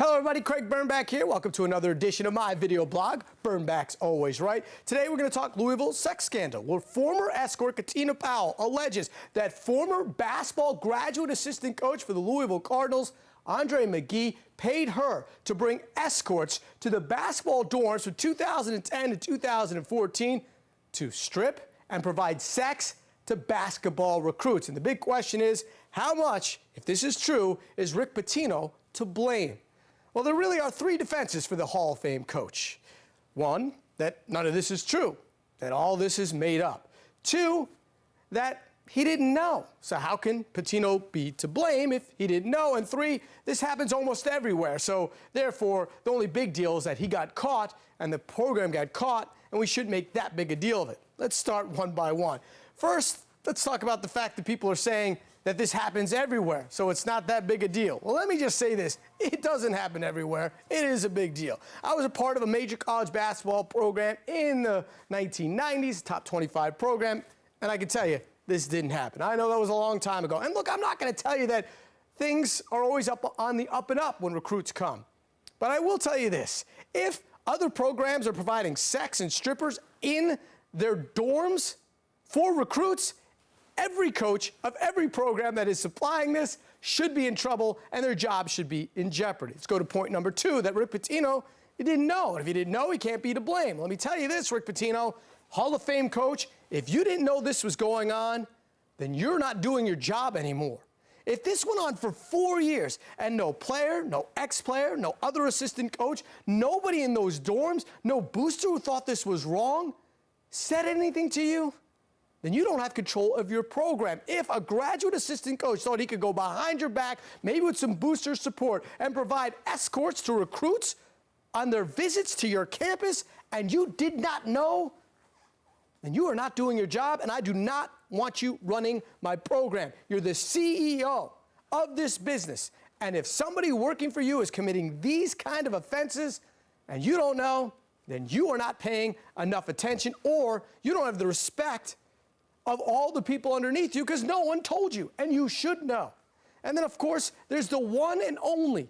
Hello everybody, Craig Birnbach here. Welcome to another edition of my video blog, Birnbach's Always Right. Today we're going to talk Louisville sex scandal, where former escort Katina Powell alleges that former basketball graduate assistant coach for the Louisville Cardinals, Andre McGee, paid her to bring escorts to the basketball dorms from 2010 to 2014 to strip and provide sex to basketball recruits. And the big question is, how much, if this is true, is Rick Pitino to blame? Well, there really are three defenses for the Hall of Fame coach. One, that none of this is true, that all this is made up. Two, that he didn't know. So how can Pitino be to blame if he didn't know? And three, this happens almost everywhere. So therefore, the only big deal is that he got caught and the program got caught, and we shouldn't make that big a deal of it. Let's start one by one. First, let's talk about the fact that people are saying that this happens everywhere, so it's not that big a deal. Well, let me just say this. It doesn't happen everywhere. It is a big deal. I was a part of a major college basketball program in the 1990s, top 25 program, and I can tell you, this didn't happen. I know that was a long time ago. And look, I'm not going to tell you that things are always up on the up and up when recruits come. But I will tell you this. If other programs are providing sex and strippers in their dorms for recruits, every coach of every program that is supplying this should be in trouble, and their job should be in jeopardy. Let's go to point number two, that Rick Pitino, he didn't know. And if he didn't know, he can't be to blame. Let me tell you this, Rick Pitino, Hall of Fame coach, if you didn't know this was going on, then you're not doing your job anymore. If this went on for 4 years and no player, no ex-player, no other assistant coach, nobody in those dorms, no booster who thought this was wrong, said anything to you, then you don't have control of your program. If a graduate assistant coach thought he could go behind your back, maybe with some booster support, and provide escorts to recruits on their visits to your campus, and you did not know, then you are not doing your job, and I do not want you running my program. You're the CEO of this business, and if somebody working for you is committing these kind of offenses and you don't know, then you are not paying enough attention, or you don't have the respect of all the people underneath you because no one told you, and you should know. And then, of course, there's the one and only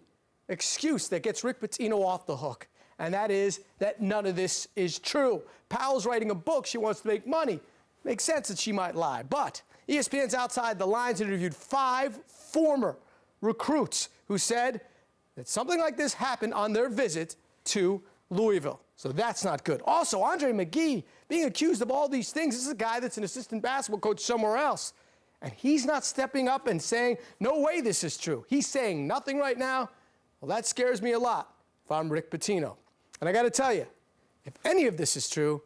excuse that gets Rick Pitino off the hook, and that is that none of this is true. Powell's writing a book. She wants to make money. Makes sense that she might lie. But ESPN's Outside the Lines interviewed 5 former recruits who said that something like this happened on their visit to Louisville. So that's not good. Also, Andre McGee being accused of all these things. This is a guy that's an assistant basketball coach somewhere else. And he's not stepping up and saying, no way this is true. He's saying nothing right now. Well, that scares me a lot if I'm Rick Pitino. And I got to tell you, if any of this is true,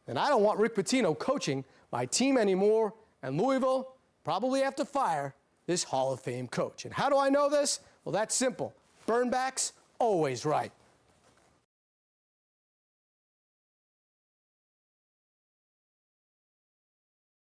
then I don't want Rick Pitino coaching my team anymore. And Louisville probably have to fire this Hall of Fame coach. And how do I know this? Well, that's simple. Birnbach's always right.